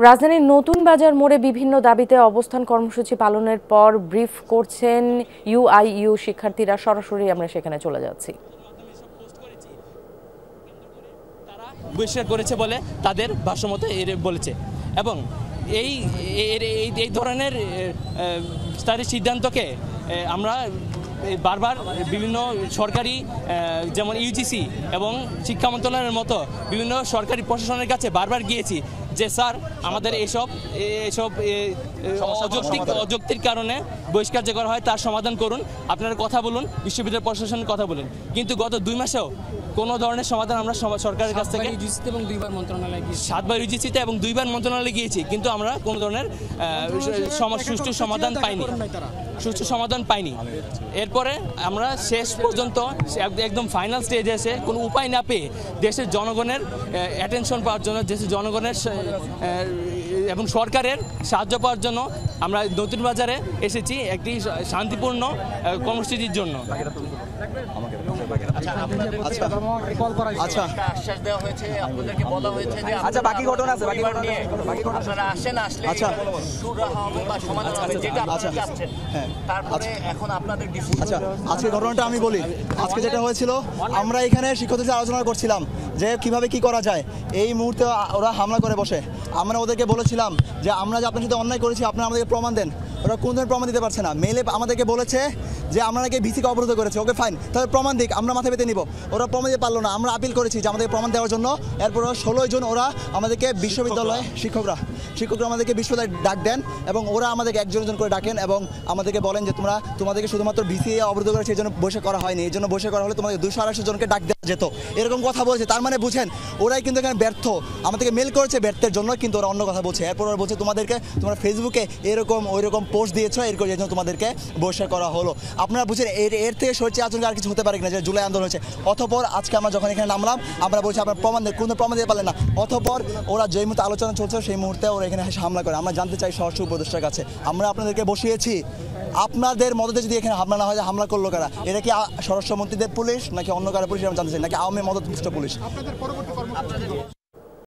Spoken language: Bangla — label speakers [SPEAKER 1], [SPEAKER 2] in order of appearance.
[SPEAKER 1] রাজধানীর নতুন বাজার মোড়ে বিভিন্ন দাবিতে অবস্থান কর্মসূচি পালনের পর ব্রিফ করছেন ইউআইইউ শিক্ষার্থীরা। সরাসরি আমরা সেখানে চলে যাচ্ছি।
[SPEAKER 2] তারা বহিষ্কার করেছে বলে তাদের ভাষ্যমতে বলেছে এবং এই ধরনের তাদের সিদ্ধান্তকে আমরা বারবার বিভিন্ন সরকারি যেমন ইউজিসি এবং শিক্ষা মন্ত্রণালয়ের মতো বিভিন্ন সরকারি প্রশাসনের কাছে বারবার গিয়েছি যে স্যার আমাদের এইসব অযৌক্তিক কারণে বহিষ্কার যে করা হয় তার সমাধান করুন, আপনারা কথা বলুন, বিশ্ববিদ্যালয় প্রশাসনের কথা বলুন। কিন্তু গত 2 মাসেও কোনো ধরনের সমাধান আমরা সরকারের কাছ থেকে 7বার ইউজিসিতে এবং 2বার মন্ত্রণালয়ে গিয়েছি, কিন্তু আমরা কোনো ধরনের সুষ্ঠু সমাধান পাইনি। এরপরে আমরা শেষ পর্যন্ত একদম ফাইনাল স্টেজে এসে কোনো উপায় না পেয়ে দেশের জনগণের অ্যাটেনশন পাওয়ার জন্য, দেশের জনগণের এবং সরকারের সাহায্য পাওয়ার জন্য আমরা নতুন বাজারে এসেছি একটি শান্তিপূর্ণ কর্মসূচির জন্য।
[SPEAKER 3] আজকে ঘটনাটা আমি বলি। আজকে যেটা হয়েছিল, আমরা এখানে শিক্ষকদের আলোচনা করছিলাম যে কিভাবে কি করা যায়। এই মুহূর্তে ওরা হামলা করে বসে। আমরা ওদেরকে বলেছিলাম যে আমরা যে আপনার সাথে অন্যায় করেছি আপনারা আমাদেরকে প্রমাণ দেন। ওরা কোন ধরনের প্রমাণ দিতে পারছে না। মেলে আমাদেরকে বলেছে যে আমরা নাকি ভিসিকে অবরোধ করেছে। ওকে ফাইন, তাহলে প্রমাণ দিক, আমরা মাথা পেতে নিব। ওরা প্রমাণ দিতে পারলো না। আমরা আপিল করেছি যে আমাদেরকে প্রমাণ দেওয়ার জন্য। এরপর 16 জন ওরা আমাদেরকে বিশ্ববিদ্যালয়ে শিক্ষকরা আমাদেরকে বিশ্ববিদ্যালয়ে ডাক দেন এবং ওরা আমাদেরকে একজন করে ডাকেন এবং আমাদেরকে বলেন যে তোমাদেরকে শুধুমাত্র ভিসি অবরোধ করেছে, এই জন্য বসে করা হয়নি। এই জন্য বসে করা হলে তোমাদের 200-250 জনকে ডাক দেওয়া যেত, এরকম কথা বলছে। তার মানে বুঝেন ওরাই কিন্তু এখানে ব্যর্থ। আমাদেরকে মেল করেছে ব্যর্থের জন্য, কিন্তু ওরা অন্য কথা বলছে। এরপর ওরা বলছে তোমরা ফেসবুকে ওইরকম পোস্ট দিয়েছো, এর জন্য তোমাদেরকে বহিষ্কার করা হলো। আপনারা বুঝছেন এর থেকে সরছে আচরণ আর কিছু হতে পারে কিনা, যে জুলাই আন্দোলন হয়েছে। অতঃপর আজকে আমরা যখন এখানে নামলাম, আমরা বলছি আপনার প্রমাণ দেন, কোনো প্রমাণ দিতে পারলেন না। অতঃপর ওরা যেই মুহূর্তে আলোচনা চলছে সেই মুহূর্তে ওরা এখানে এসে হামলা করে। আমরা জানতে চাই স্বরাষ্ট্র উপদেষ্টার কাছে, আমরা আপনাদেরকে বসিয়েছি, আপনাদের মদতে যদি এখানে হামলা না হয়, হামলা করলো কারা? এটা কি স্বরাষ্ট্রমন্ত্রীদের পুলিশ নাকি অন্য কারো পুলিশ? আমরা জানতে চাই, নাকি আওয়ামী মদতপুষ্ট পুলিশ?